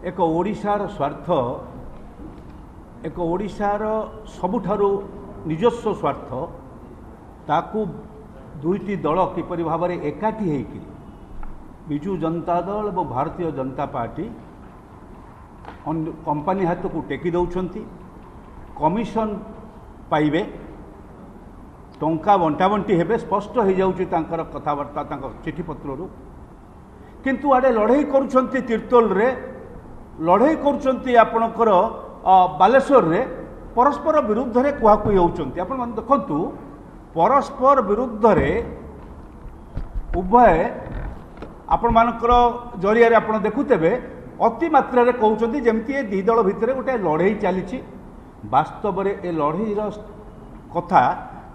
एक ओडिशार स्वार्थ एक ओडिशार सबुठारु निजस्व स्वार्थ ताकू दुईटी दल किपरि भाव में एकाठी होकर विजु जनता दल और भारतीय जनता पार्टी कंपनी हाथ को टेकी दौरान कमिशन पाइबे टंका बंटा बंटी हेबे स्पष्ट हो जाऊँगी कथबार्ता चिठी पत्रु किंतु आड़े लड़ाई करुँच तीर्तोल रे लड़ाई करुँच आपणकर बालेश्वर रे परस्पर विरुद्ध रे कुहाकुही होउछंती। आपण मन देखंतु परस्पर विरुद्ध रे उभय आपण मानकर जरिया रे आपण देखुतेबे अति मात्रा रे कहउछंती जेमति ए दी दल भितरे गोटे लड़ाई चलीछि। वास्तव रे ए लड़ाई रो कथा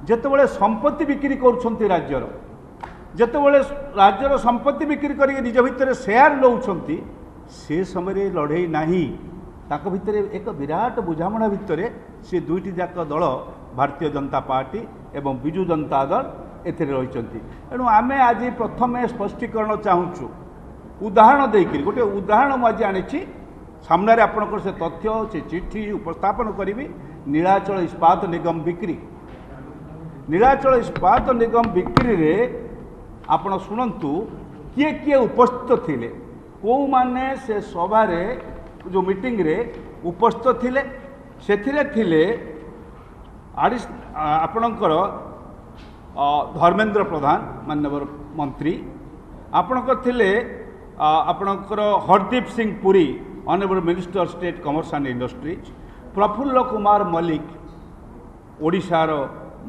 जेतेबेले संपत्ति बिक्री करुछंती राज्यर जेतेबेले राज्यर संपत्ति बिक्री करी निज भितरे शेयर लउछंती से समय लड़ाई नाही ताको भितरे एक विराट बुझामणा भितरे से दुईटी जाक दल भारतीय जनता पार्टी एवं विजु जनता दल एथिरे रहिचंती। एणु आमे आज प्रथमे स्पष्टीकरण चाहूँ उदाहरण देकर गोटे उदाहरण मुझे आनी सामने आपंकर से तथ्य से चिठी उपस्थापन करी नीलाचल इस्पात निगम बिक्री नीलाचल इस्पात निगम बिक्री रे आपण शुणु किए किए उपस्थित थिले कौ माने से सभा जो मीटिंग रे उपस्थित थिले सेथिरे थिले आपणकर धर्मेंद्र प्रधान माननीय मंत्री आपणकर थिले आपणकर Hardeep Singh Puri honourable minister state commerce and industries Prafulla Kumar Mallik ओडिशार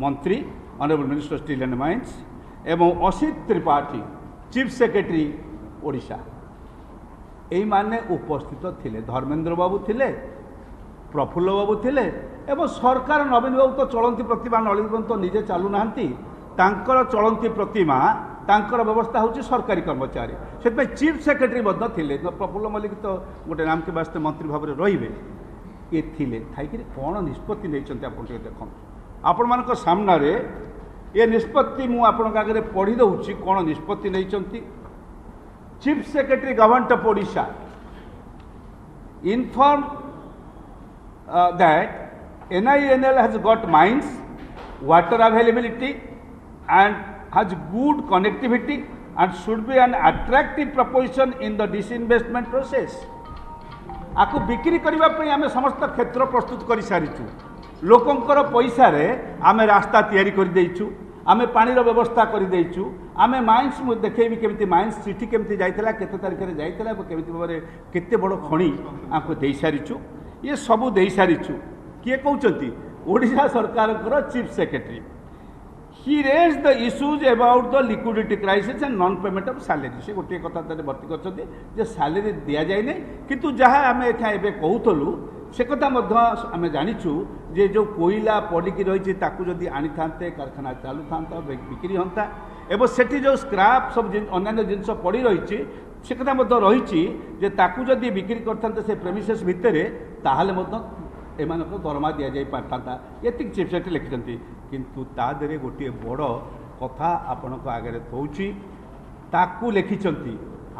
मंत्री honourable minister steel and mines एवं असित त्रिपाठी चीफ सेक्रेटरी ओडिशा यही माने उपस्थित थिले। धर्मेंद्र बाबू थिले प्रफुल्ल बाबू थिले एवं सरकार नवीन बाबू तो चलती प्रतिमा नलिन तो निजे चलू ना चलती प्रतिमा तांकर व्यवस्था होची सरकारी कर्मचारी से चीफ सेक्रेटरी थिले प्रफुल्ल मल्लिक तो गोटे नाम के वास्ते मंत्री भाव में रहिबे ये थिले थाई कौन निष्पत्ति नहीं देखो आपण मान सामने ये निष्पत्ति मु आपण आगे पढ़ी दउची कौन निष्पत्ति नहीं। Chief secretary government of Odisha inform that NINL has got mines, water availability and has good connectivity and should be an attractive proposition in the disinvestment process. आपको बिक्री करबा पई आमे समस्त क्षेत्र प्रस्तुत कर सारिछु लोकंकर पैसा रे आमे रास्ता तैयारी कर देइछु आमे पानीर व्यवस्था कर देइछु आमे माइंस देखेबी केमती माइंस चिठी केमती जाइतला केते तारिख रे जाइतला केमती भाबरे केते बड़ खणी आपको देइ सारिछु ये सबू देइ सारिछु किए कहउचंती ओडिशा सरकार कर chief secretary he raise the issues about the liquidity crisis and non payment of salary से गोटे कथा भर्ती कर सैलरी दि जाए नहीं किंतु जहाँ आम एवं कहूलु से कथा आम जाचु जे जो कोईला पड़िकी रही जदि आनी था कारखाना चालू था बिक्री हाँ एवं से जो स्क्राप सब अन्य जिनस पड़ रही से कथा रही जदि बिक्री करते से प्रेमिसेस भितर ताहले एम दरमा दि जा पारता ये चीफ सेक्रेटरी लिखिं किंतु तादरे गोटे बड़ कथा आपण आगे थोची ताकू लिखिं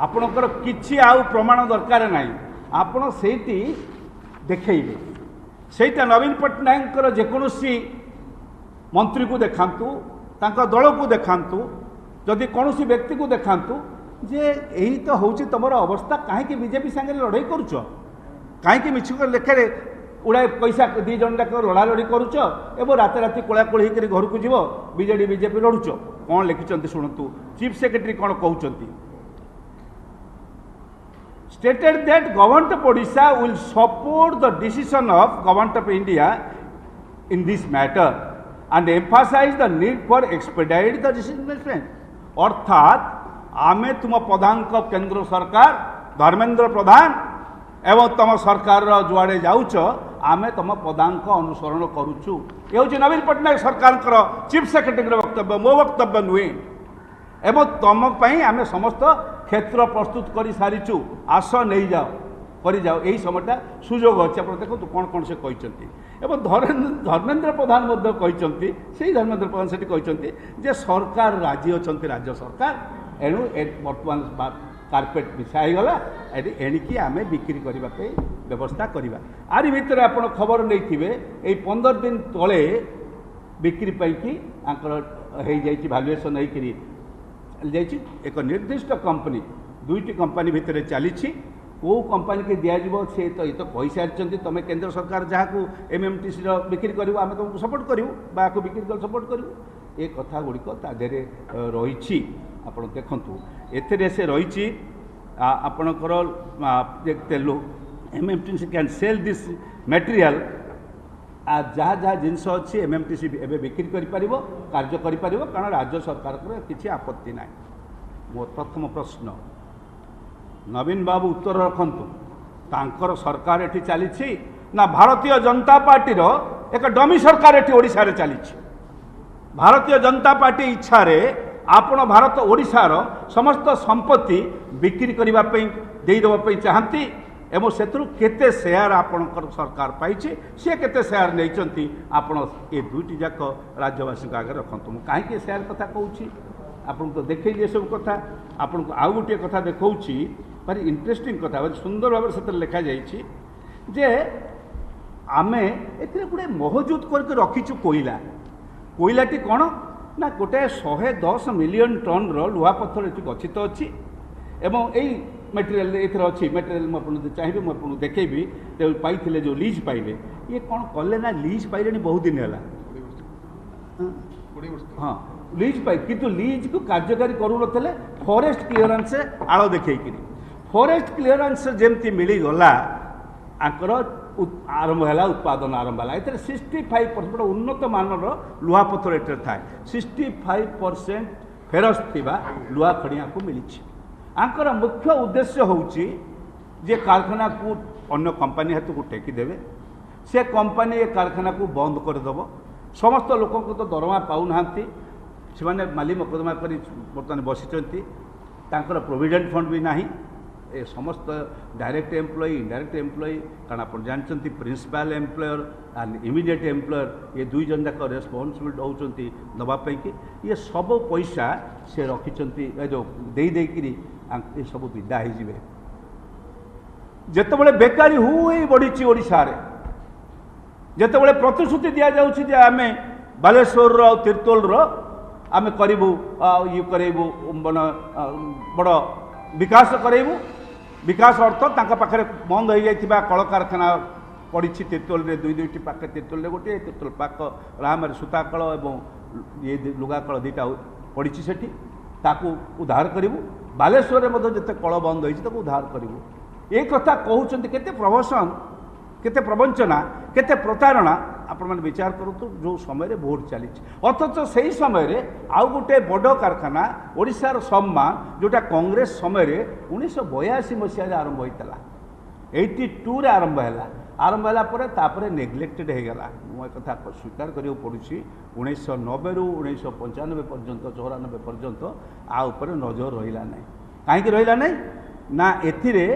आपणकर किछि आउ प्रमाण दरकार नहीं आपण सेठी देखइबे सेटा नवीन पट्टनायक जेकोसी मंत्री को देखांतु तांका दल को देखांतु जदि कौन व्यक्ति को देखांतु जे यही तो होची तुम अवस्था कहीं बीजेपी सांगे लड़ाई करुच कहीं मिछ लेखे उड़ाए पैसा दी जन जाक लड़ा लड़ी करुच एवं रात राति कोलाकोली होकर घर को जीव बीजेडी बीजेपी लड़ुच कौन लिखिं शुणु चीफ सेक्रेटरी कौन कहते stated that government of Odisha will support the decision of government of India in this matter and emphasize the need for expedite the disinvestment अर्थात आमे तुम प्रधान केंद्र सरकार धर्मेंद्र प्रधान एवं तुम सरकार जुआड़े जाऊच आमे तुम प्रधान अनुसरण करुचु ये हूँ नवीन पट्टनायक सरकार चीफ सेक्रेटरी वक्तव्य मो वक्तव्य नुहे एवं तुम आमे समस्त क्षेत्र प्रस्तुत कर सारीचु आस नहीं जाओ कर जाओ यही समयटा सुजोग अच्छे आप देखो कौन कौन से कहते एवं धर्मेंद्र प्रधान कहते से धर्मेंद्र प्रधान से कहते जे सरकार राजी अच्छा राज्य सरकार एणु बर्तमान कार्पेट बिछा गला एणिकी आम बिक्री करने व्यवस्था करवा। आरी भितर आप खबर नहीं थे 15 दिन तले बिक्री पाई भालुएसन होती एक निर्दिष्ट कंपनी दुईटी कंपनी भितर चली कौ कंपनी के दिज्व सी तो ये तो कही सारी तुम केंद्र सरकार जहाँ को एमएमटीसी बिक्री करूँ आम तुमको सपोर्ट करूँ बिक्री कर सपोर्ट करूँ ये कथा गुड़िक तादेह रही आप देखु एथे से रही आपणकर देखते MMTC can sell this material जहाँ जहाँ जिनस अच्छी एमएमटीसी एवं बिक्री कर कार्य कर कारण राज्य सरकार किसी आपत्ति ना। मो प्रथम प्रश्न नवीन बाबू उत्तर रखंतु तांकर सरकार एठी चली ना भारतीय जनता पार्टी एक डमी सरकार एठी ओडिशा रे चली। भारतीय जनता पार्टी इच्छा रे आपण भारत ओडिशार समस्त संपत्ति बिक्री करने देदेवाई चाहती एवं से केते शेयर आपणकर सरकार पाई सी केते शेयर नहीं आपण ये दुईटी जाक राज्यवासी आगे रखु। मुझे कहीं शेयर कथा कहूँ आपन तो देखिए सब कथा आपन को आउ गोटे कथा देखा भारी इंटरेस्टिंग कथा भारी सुंदर भाव से लिखा जे आमे एथिरे गुड़े महजूद करके रखीचु कोईला कोईलाटी कौन ना गोटे 110 मिलियन टन लुहा पत्थर ये गच्छित अच्छी एवं यही मटेरियल एथर अच्छी मटेरियल मुझे चाहिए मुझे देखेबी जो पाई जो लीज पाइले ये कौन कले ना लीज पाइले बहुत दिन है हाँ लीज पाई किंतु लीज को कार्यकारी करूँ फॉरेस्ट क्लीयरेंस आड़ देखे फॉरेस्ट क्लीयरेंस जमती मिलगला आंकर आरंभ है उत्पादन आरंभ है ये 65% बड़ा उन्नत मानर लुहा पत्थर ये थाए 65% फेरस थिबा लुहा खड़िया को मिली। आंकर मुख्य उद्देश्य होउची जे कारखाना को अन्य कंपनी हाथ को टेकीदेवे से कंपनी ये कारखाना को बंद करदेव समस्त लोक तो दरमा पाऊना से माली मकदमा कर बर्तमान बसी प्रोविडेंट फंड भी ना ए समस्त डायरेक्ट एम्प्लॉय इनडायरेक्ट एम्प्लॉय कारण आप जानते principal employer and immediate employer ये दुई जन जाक रेस्पॉन्सिबिलिटी होती दवापाई कि ये सब पैसा से रखिंट जो देकरी ये सब विदा हो जिते बेकारी हुई बढ़ी ओडिशा रे जिते प्रतिश्रुति दि जाऊँ आम बालेश्वर तीर्तोल आम करूँ ये करूँ बड़ विकास करूँ विकास अर्थ पाखे बंद हो जाता कल कारखाना पड़ी तीर्तोल दुईटी पाखे तीर्तोल गोटे तीर्तोल पाक राहमारी सूता कल और ये लुगा कल दुईटा पड़ी से उद्धार करूँ बालेश्वर में जिते कल बंद हो उद्धार करूँ ये कथा कहते केते प्रवसन केते प्रवंचना केते प्रतारणा आपण मैंने विचार करूँ जो समय भोट चली अथच से समय आउ गोटे बड़ कारखाना ओडिशार सम्मान जोटा कांग्रेस समय 1982 मसीह आरंभ होता 82 रे आरंभ है नेग्लेक्टेड होगला मुझे कथा स्वीकार करा पड़ू 1990 रु 1995 पर्यंत 94 पर्यंत आउपर नजर रहा ना कहीं रहा ना ना एथिरे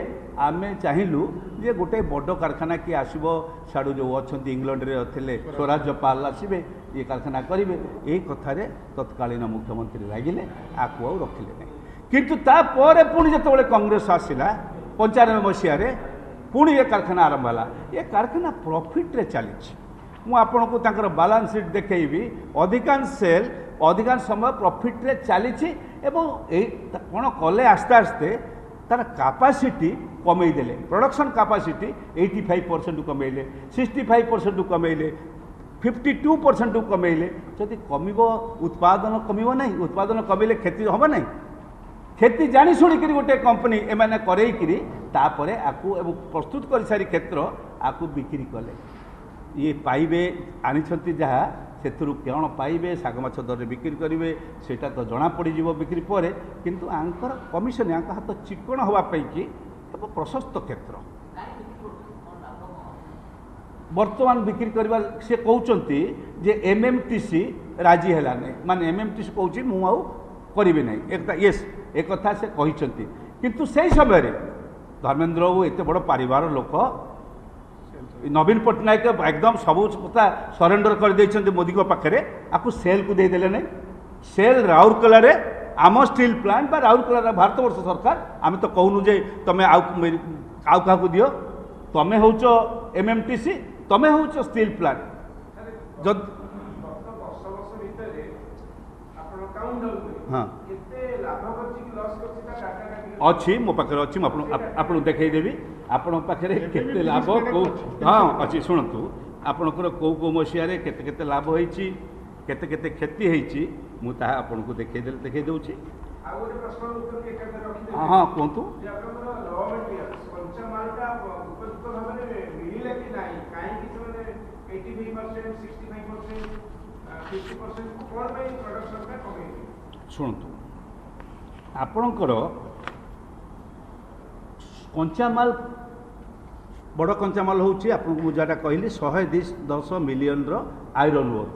आमे चाहिलु जे गोटे बड़ कारखाना किए आसब साड़ू जो अच्छा इंग्लैंड रे थे स्वराज्य पाल आसबे ये कारखाना करेंगे यही कथार तत्कालीन मुख्यमंत्री लगिले आपको आउ रखिले नहीं किंतु तापर पुणी जो कांग्रेस आसला 95 मसीह पुणी ये कारखाना आरंभ है ये कारखाना प्रॉफिट रे चली मुझे तांकर बैलेंस शीट देखी अधिकांश सेल अधिकांश समय प्रॉफिट रे चली कौन कले आस्ते आस्ते तार कैपेसिटी कमेदेले प्रोडक्शन कैपेसिटी 85% कमेले 65% कमेले 52% कमेले जदि कम उत्पादन कम ना उत्पादन कमेले क्षति हम ना क्षति जानी शुणिक गोटे कंपनी एम करें आपको प्रस्तुत कर सारी क्षेत्र आपको बिक्री कले ये पाइबे आनी जहाँ से कौन पाइबे शाग माछ दर बिक्री करेंगे सेटा तो जना पड़ बिक्री पर किंतु आंकर कमिशन आंक हाथ चिकण होगापी कि प्रशस्त क्षेत्र बर्तमान बिक्री करवा से कहते जे एमएमटीसी राजी है माने एमएमटीसी कहूँ मुझे करी ना येस एक कथा से कहते किंतु से समय धर्मेंद्र बाबू एत बड़ पारिवार लोक नवीन पट्टनायक एकदम सबू कथा सरेंडर कर देते मोदी को पाखे आपको सेल को देदेले नहीं सेल राउरकेला आम स्टील प्लांट बा राउरकेला भारत वर्ष सरकार आम तो कहूनु जे तुम आउ क्या दियो तुम हूँ एमएमटीसी तुम हूँ स्टील प्लांट जद हाँ अच्छी मो पाखे अच्छी आपको देखदेवी आपण पाखे केते लाभ कौ हाँ अच्छी शुणु आपणकर कौ कौ मसीह केते लाभ होती केते केते क्षति होती मुझे आपको देखई दूची हाँ हाँ कहतु शुणु आपणकर कंचामाल बड़ कंचामाल हूँ आपको जहाँ कहली 110 मिलियन आयरन ओर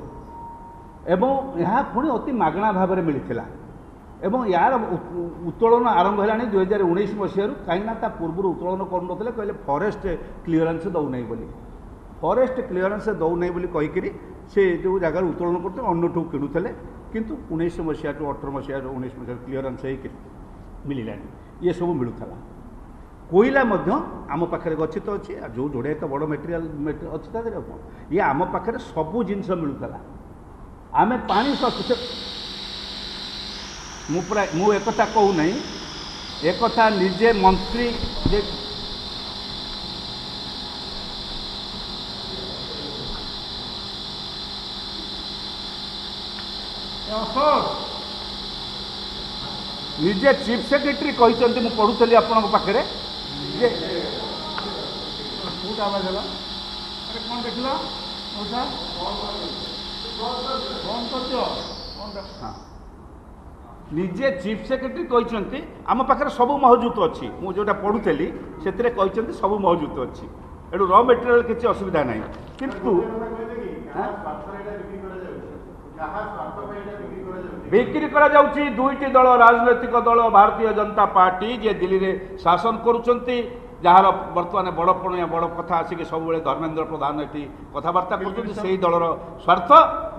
एवं यह पुणी अति मागणा भाव में मिलता एवं यार उत्तोलन आरंभ है 2019 मसीह कहीं पूर्व उत्तोलन करूँ कहले फॉरेस्ट क्लीयरेंस दौना बोली फॉरेस्ट क्लीयरेंस दौना बोली कहीकि से जो जगह उत्तोलन करते अन्यठू किणुले किंतु 19 मसीह 18 मसीह 19 मसीह क्लीयरेंस मिललानी ये सब मिलूला कोईला आम पाखे गच्छित अच्छी जो जोड़े तो बड़ मेटेरियाल अच्छी कौन ये आम पाखे सबू जिनस मिलूला आम पानी मु एक कहूना एक निजे मंत्री जे निजे चीफ सेक्रेटरी कहते मुझे पढ़ुली आपण पाखे कौन देख निजे चीफ सेक्रेटरी कहते आम पाखे सब मौजूद अच्छी मुझे जोटा पढ़ुली से सब मौजूद अच्छी एटू र मेटेरियल किसी असुविधा ना किंतु बिक्री करा जाउची दुईटी दल राजनैतिक दल भारतीय जनता पार्टी जे दिल्ली में शासन करुचंती जार बर्तमान बड़ कथा आसिक सब धर्मेंद्र प्रधान ये कथबार्ता कर दलर स्वार्थ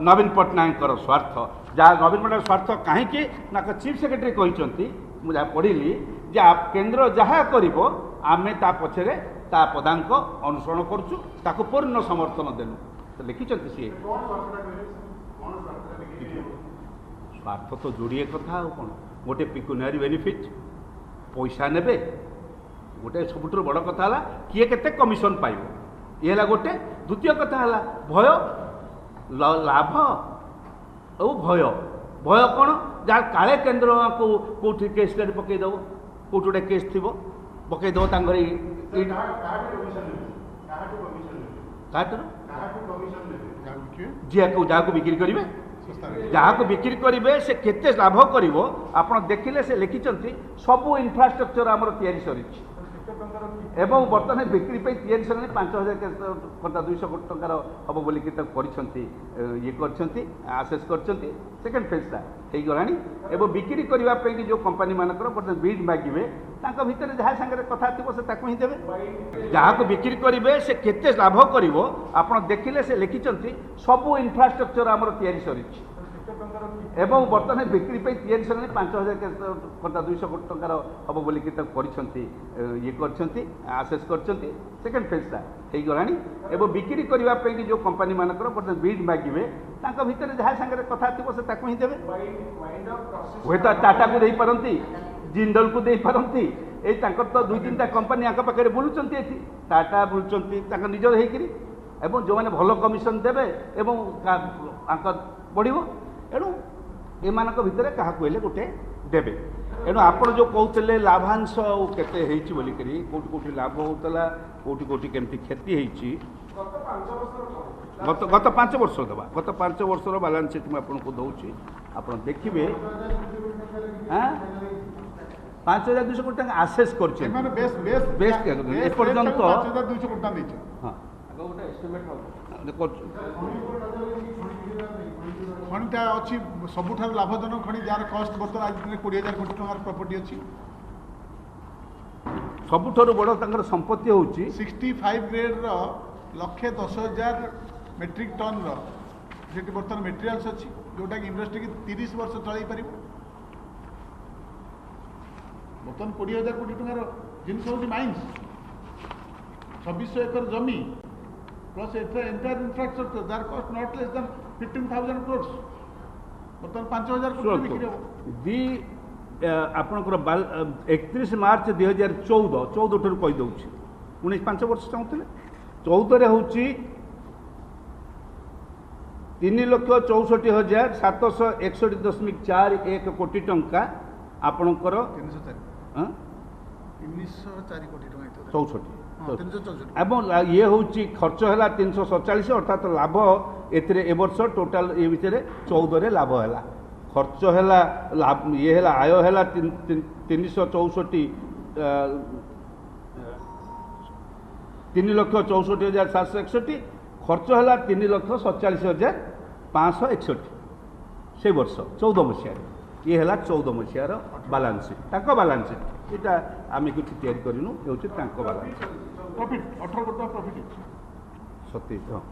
नवीन पट्टनायक स्वार्थ जहाँ नवीन पट्टनायक स्वार्थ कहीं चीफ सेक्रेटरी कहते मुझे पढ़ी जे केन्द्र जहाँ कर आम ता पछरे ता पदांक अनुसरण करूँ पूर्ण समर्थन देलु तो लिखिं सी स्वार्थ तो जोड़िए कथा कौन गोटे पिक्यूनियरी बेनिफिट पैसा ने गोटे सबुठ बड़ कथा है किए केते कमिशन पाइब ये है गोटे द्वितीय कथा है भय लाभ और भय भय कौन जहाँ काले केन्द्र को कौटी केस पकईदेव कौट गोटे केस थी पकईदेव जहाँ को बिक्री करेंगे जहाँ को बिक्री करेंगे से केते लाभ कर देखिले से लिखिं सबू इनफ्रास्ट्रक्चर आमर तैयारी सरी एवं बर्तमान बिक्री तैयारी सर 5000 200 कोटी टंकार हम बोलिक ये आसेस कर सेकेंड फेजटा हो गलानी एवं बिक्री करने जो कंपनी मानकर बर्तमान बिड मागे भितर जहाँ सागर कथा थी से ही देवे जहाँ को बिक्री करेंगे से केते लाभ कर देखिले से लिखिं सबू इनफ्रास्ट्रक्चर आमर तैयारी सरी एवं बर्तमान बिक्री तैयारी सर 5000 200 कोटी टंकार हम बोलिक ये आसेस कर सेकेंड फेजटा हो गलानी एवं बिक्री करने जो कंपनी मानकर बर्तमान बिड मागे भितर जहाँ सागर कथा थी से ही देवे हे तो टाटा को दे पारती जिंदल को दे पारती तो 2-3टा कंपनी आंक पाखे बुलूँ टाटा बुलूँ निजर होकर जो मैंने भल कमिशन देवे बढ़ एणु एमान भितर क्या गोटे देवे एणु आपड़ जो कहते लाभांश केते बोलिकी कौटी कौटी लाभ होता कौटी कौटी केमती क्षति होती गत 5 वर्ष देवा गत 5 वर्षर बालांस शीट मुझे आपको दूसरी आप देखिए 5200 कोटी टका आसेस खणीटा अच्छी सबुठ लाभजनक खणी जार कस्ट बर्तमान आज 20,000 कोटी टंकार प्रॉपर्टी अच्छी सबुठ बड़ संपत्ति हूँ 65 ग्रेड 1,10,000 मेट्रिक टन री बर्तमान मेटेरियाल्स अच्छी जोटा कि इंडस्ट्री की 30 वर्ष चल पार ବର୍ତ୍ତମାନ 20,000 କୋଟି ଟଙ୍କାର ଜିନିଷ ହେଉଛି ମାଇନ୍ସ 2600 ଏକର ଜମି ପ୍ଲସ୍ ଏଣ୍ଟାୟାର ଇନଫ୍ରାଷ୍ଟ୍ରକ୍ଚର ଯାର କଷ୍ଟ ନଟ୍ ଲେସ୍ ଦାନ୍ 15,000 crores ବର୍ତ୍ତମାନ 5,000 କୋଟି ବିକ୍ରି ହେବ। ଆପଣଙ୍କର 31 ମାର୍ଚ୍ଚ 2014 ଠାରୁ କହିଦେଉଛି 5 ବର୍ଷ ଚାହୁଁଥିଲେ 14ରେ ହେଉଛି 3,64,761.41 କୋଟି ଟଙ୍କା ଆପଣଙ୍କର 304 କୋଟି ଟଙ୍କା 64 ଏବଂ ଇଏ ହେଉଛି ଖର୍ଚ୍ଚ ହେଲା 347 ଅର୍ଥାତ୍ ଲାଭ ଏଥିରେ ଏ ବର୍ଷ ଟୋଟାଲ ଏ ଭିତରେ 14ରେ ଲାଭ ହେଲା ଖର୍ଚ୍ଚ ହେଲା ଇଏ ହେଲା ଆୟ ହେଲା 3,64,761 ଖର୍ଚ୍ଚ ହେଲା 3,47,561 ସେ ବର୍ଷ 14 ମସିହାରେ ଇଏ ହେଲା 14 ମସିହାର ବାଲାନ୍ସ ସିଟ୍ ତାଙ୍କ ବାଲାନ୍ସ ସିଟ୍ ଏଇଟା ଆମେ କିଛି ତିଆରି କରିନୁ ହେଉଛି ତାଙ୍କ ବାଲାନ୍ସ ପ୍ରଫିଟ୍ 18 କୋଟି ଟଙ୍କା ପ୍ରଫିଟ୍ ସତେଇଶ ହଁ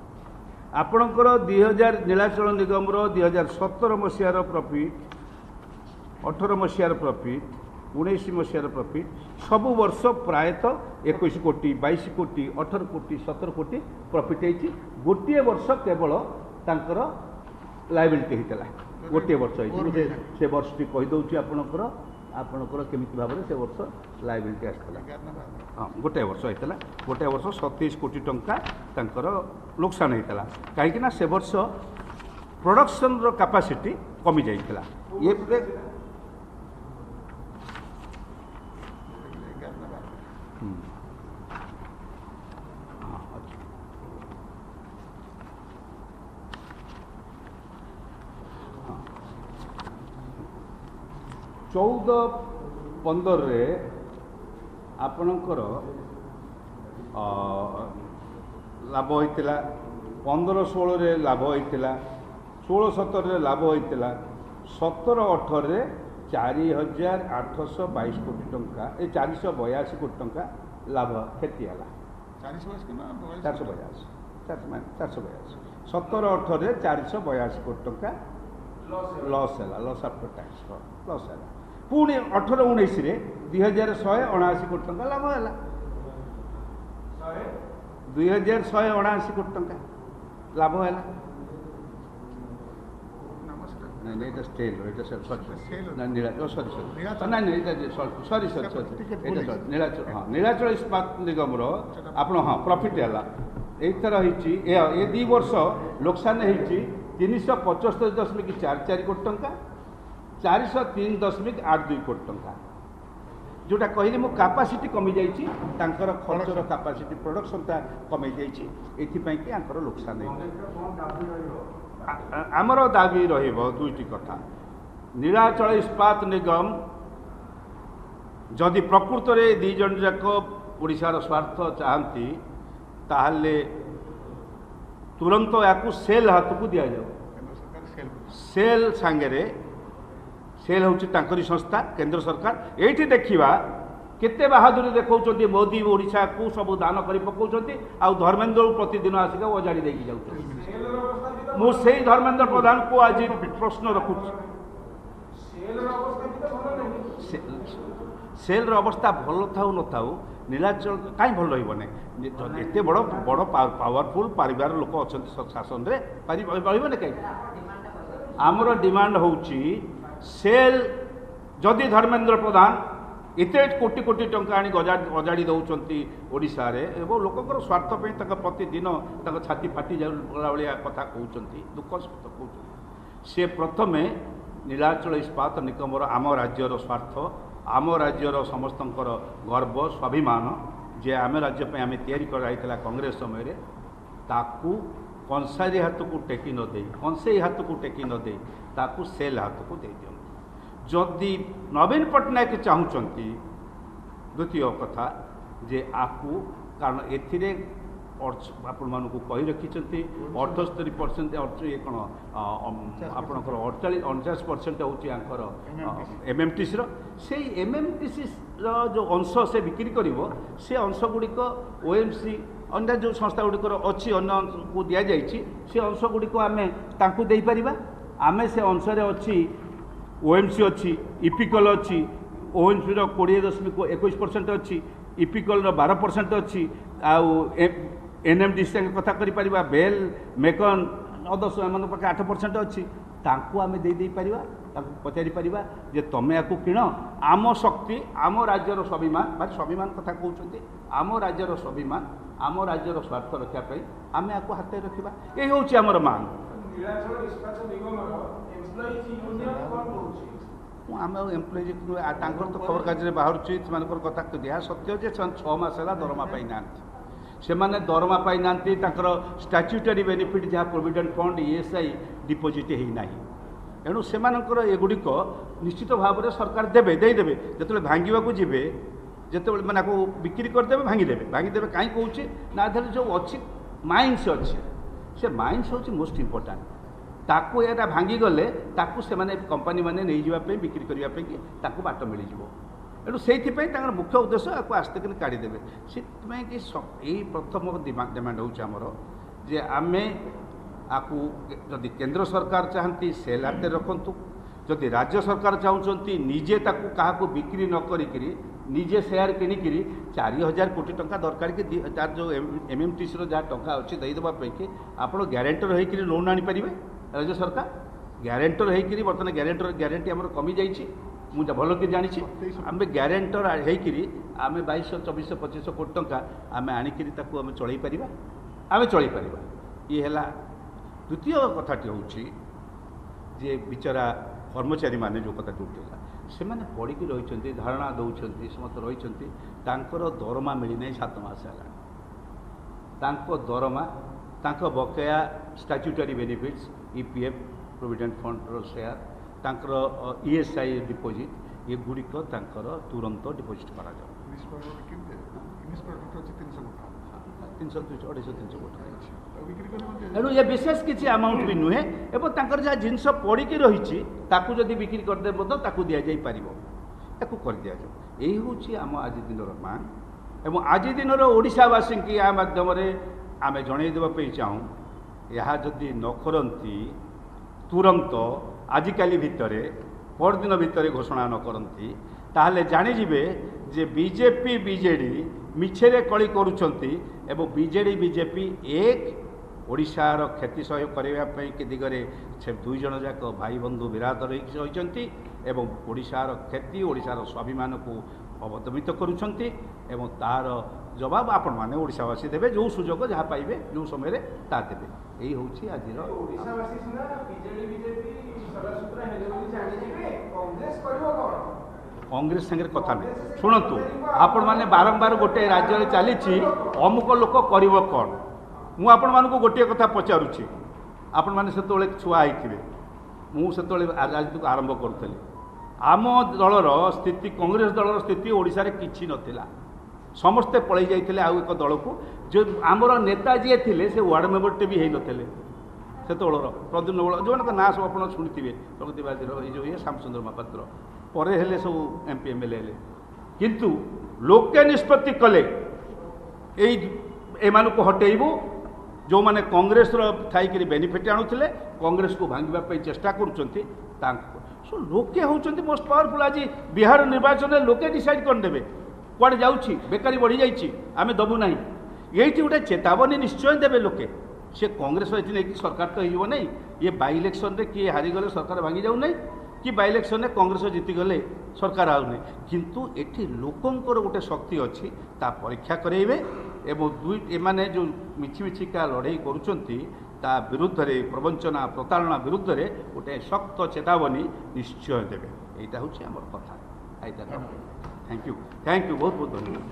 ଆପଣଙ୍କର 2000 ନୀଳାଚଳ ନିଗମର 2017 ମସିହାର ପ୍ରଫିଟ୍ 18 ମସିହାର ପ୍ରଫିଟ୍ 19 ମସିହାର ପ୍ରଫିଟ୍ ସବୁ ବର୍ଷ ପ୍ରାୟତଃ 21 କୋଟି 22 କୋଟି 18 କୋଟି 17 କୋଟି ପ୍ରଫିଟ୍ ହେଇଛି ଗୋଟିଏ ବର୍ଷ କେବଳ ତାଙ୍କର ଲାଇବିଲିଟି ହେଇଥିଲା ଗୋଟିଏ ବର୍ଷ ହେଇଛି ସେ ବର୍ଷଟି କହିଦେଉଛି ଆପଣଙ୍କର କେମିତି ଭାବରେ ସେ ବର୍ଷ ଲାଇବିଲିଟି ଆସିଥିଲା ହଁ ଗୋଟାଏ ବର୍ଷ ହେଇଥିଲା ଗୋଟାଏ ବର୍ଷ 27 କୋଟି ଟଙ୍କା ତାଙ୍କର ଲୋକସାନ ହେଇଥିଲା କାହିଁକିନା ସେ ବର୍ଷ ପ୍ରଡକ୍ସନର କାପାସିଟି କମିଯାଇଥିଲା ଇଏ ଚଉଦ 15ରେ ଆପଣଙ୍କର ଲାଭ ହୋଇଥିଲା 15-16ରେ ଲାଭ ହୋଇଥିଲା 16-17ରେ ଲାଭ ହୋଇଥିଲା 17-18ରେ 4,822 କୋଟି ଟଙ୍କା ଏ 482 କୋଟି ଟଙ୍କା ଲାଭ କ୍ଷତି ହେଲା 482 17-18ରେ 482 କୋଟି ଟଙ୍କା ଲସ୍ ହେଲା ଲସ୍ ଆଫ୍ଟର ଟ୍ୟାକ୍ସ ଲସ୍ ହେଲା ପୁଣି 18-19ରେ 2,179 କୋଟି ଟଙ୍କା ଲାଭ ହେଲା 2,179 କୋଟି ଟଙ୍କା ଲାଭ ହେଲା ନାଇଁ ଏଇଟା ଷ୍ଟେଲ୍ ଏଇଟା ନୀଳାଚଳ ଇସ୍ପାତ ନିଗମର ଆପଣ ହଁ ପ୍ରଫିଟ୍ ହେଲା ଏଇଥର ହେଇଛି ଏ 2 ବର୍ଷ ଲୋକସାନ ହେଇଛି 375.44 କୋଟି ଟଙ୍କା 403.82 କୋଟି ଟଙ୍କା जोटा कहली मो कैपेसिटी कमी जाइए तांकर खर्चर कैपेसिटी प्रोडक्शनटा कमी जाइए एथिपाई कि आंकर लोकसान आमर दाबी रहिबो दुईटी कथा नीलाचल इस्पात निगम जदि प्रकृत रे दी जन जाक ओडिशार स्वार्थ चाहती ताहले तुरंत याकू सेल हाथ को दिया जाओ सेल सांगरे सेल हूँ तांकरी संस्था केंद्र सरकार ये देखा केते बहादुरी देखा मोदी ओडिशा को सब दान कर पकाउछंती आ धर्मेंद्र प्रतिदिन आसिक ओजाड़ी देकी जाउछ मु सेही धर्मेंद्र प्रधान को आज प्रश्न रखुछ सेल अवस्था भल थाउ न थाउ नीलाचल कहीं भल रही एत बड़ बड़ पावरफुल परिवार लोक अच्छा शासन में रही कहीं आमर डिमांड होउची सेल जदि धर्मेंद्र प्रधान एत कोटी कोटी टंका आनी अजाड़ी दौरान ओडिशा रे एवं लोकंर स्वार्थ प्रतिदिन छाती फाटी जाला भाया कथा कहते दुख सहित कहते सी प्रथमे नीलाचल इस्पात निगमर आम राज्यर स्वार्थ आम राज्यर समस्तंकर गर्व स्वाभिमान जे आम राज्य आम तैयारी कराइला कांग्रेस समय ताकू कंसारी हाथ को टेकी न दे कंसेई हाथ को टेकी न दे ताकू सेल हाथ को दे दियंतु जदि नवीन पट्टनायक चाहूँगी द्वितीय कथा जे आपू कारण एथिरे आपण मानू कही रखिंट 78% ये कौन आपणकर 49% हूँ एमएमटीसी से एमएमटीसी जो अंश से बिक्री कर से अंश गुड़िक ओएमसी अन्य जो संस्था गुड़िकर अच्छी अन्य को दि जाइए से अंश गुड़िक आम तांकू दे पारिबा आमे से अंश अच्छी ओएमसी अच्छी इपिकल अच्छी ONGC 20.21% अच्छी इपिकल 12% अच्छी आउ NMDC संगे कथा करि परिबा बेल मेकन अदर्स एमन पाखे 8% अच्छी तांको आमे दे परिबा तांको पचारि परिबा जे तमे याकू किण आम शक्ति आम राज्यर स्वाभिमान भाई स्वाभिमान कथा कहउछन्ती आम राज्यर स्वाभिमान आम राज्यर स्वार्थ रक्षा पाई आमे याकू हाथे रखिबा ए होउची हमर मांग नीलाचल इस्पात निगमर एम्प्लॉइज यूनियन कोन कहउची आम एम्प्लॉइज तांकर तो खबर कागज बाहरुची सेमानकर कथा दिया सत्य जे 6 मास होला दरमा पाई नांती सेमाने दरमा पाई नांती तांकर स्टैट्यूटरी बेनिफिट जहाँ प्रोविडेंट फंड ESI डिपोजिट ही नाही एणु सेमानकर एगुड़िक निश्चित भाव में सरकार देवे देदेवे जो भांगा जीवे जो मैंने आपको बिक्री करदे भांगीदेवे कहीं कौच ना देर जो अच्छी माइंस अच्छे से माइंस हूँ मोस्ट इम्पोर्टाट ताकू यहाँ भांगी गले ताकू से कंपानी मैंने नहीं जावाई बिक्री करने बाट मिल एणु से मुख्य उद्देश्य आपको आस्ते कि काढ़ीदेवे से कि प्रथम डिमांड होमर जे आम आपको जदि केंद्र सरकार चाहती सेल हाथ रखु जदि राज्य सरकार चाहते निजे क्या बिक्री न करी निजे सेयार किणिकी 4000 कोटी टंका दरकार कि तार जो MMTC जहाँ टंका अच्छी देदेवाई कि आप ग्यारेंटर होकर लोन आनीपर राज्य सरकार ग्यारेंटर होकर बर्तमान ग्यारेंटर ग्यारेंटी आम कमी जाइए मुझे भल कि जानी आम ग्यारेंटर होकर आम 2200-2400-2500 कोटी टंका आम आणिकी आम चल पार आम चल पार ये है द्वितीय कथाटी हूँ जे बिचरा कर्मचारी माने जो कथा जोड़ा से मैंने पढ़ी रही धारणा दौरान समस्त रही दरमा मिलना 7 मास है दरमा बकेया statutory benefits EPF provident fund share ESI deposit ये गुड़िक तुरंत डिपोजिट करा 300-350 कोटी एणु ये विशेष किसी अमाउंट भी नुहे एवं जहाँ जिनस पड़ी रही जदि बिक्री करदे दि जापर या कर दि जाऊ यही हूँ आम आज दिन मांग एवं आज दिन ओडावासी की या मध्यम आम जनईदेवाई चाहूँ यह जदि न करती तुरंत आजिकाली भितर परदिन भितर घोषणा न करती ताहले जाणीजे जे बीजेपी बीजेडी मिछरे कली करुछंती एवं बीजेडी बीजेपी एक ओडिशार क्षति सह्य करने के दिगरे से 2 जन जाक भाई बंधु विराट रही एवं ओडिशार क्षति ओडिशार स्वाभिमान को अवदमित करुछंती एवं तार जवाब आपण माने ओडिशावासी देवे जो सुजोग जहाँ पाइबे जो समय ता देवे यही हूँ आज ओडिशावासी सुना बीजेडी बीजेपी सदासूत्र हेले बोली जानि जिवे कांग्रेस करबो कोन कांग्रेस संगे कथा नहीं शुणु आपण मैंने बारंबार गोटे राज्य चली अमुक लोक कर कौन मु आपण मानक गोटे कथा पचारुची आपण मैंने से छुआ होते मुझे राजनीति को आरंभ करुली आम दलर स्थिति कांग्रेस दलर स्थिति ओडिशा रे किछि नथिला समस्ते पलि जाइथिले आउ एक दल को जो आमर नेता जी थे से वार्ड मेंबर भी होई नथिले से प्रद्युम्न बल जो ना सब आप शुणुवे प्रगतिवादी जो ये श्यामचंद्र महापात्र पर हेले सब MP MLA हेले किंतु लोके निष्पत्ति कले एमान को हटेबू जो माने कांग्रेस थाई बेनिफिट आणुले कांग्रेस को भांगा चेष्टा करुँच सो लोके होती मोस्ट पावरफुल आज बिहार निर्वाचन में लोके डिसाइड करदे कौन जाऊँगी बेकारी बढ़ी जाइए आम दबू ना ये गोटे चेतावनी निश्चय देवे लोके से कांग्रेस नहीं सरकार तो हो नहीं ये बाई इलेक्शन में किए हारीगले सरकार भांगी जाऊ नहीं कि बाई इलेक्शन में कांग्रेस जीतीगले सरकार आउ नहीं किंतु एठी लोकंकर गोटे शक्ति अच्छी ता परीक्षा करेबे एवं एमाने जो मिछि मिछिका लड़ाई करुचंती ता विरुद्ध रे प्रवंचना प्रताड़ना विरुद्ध रे गोटे शक्त चेतावनी निश्चय देवे यहाँ हूँ आम कथा थैंक यू बहुत बहुत धन्यवाद।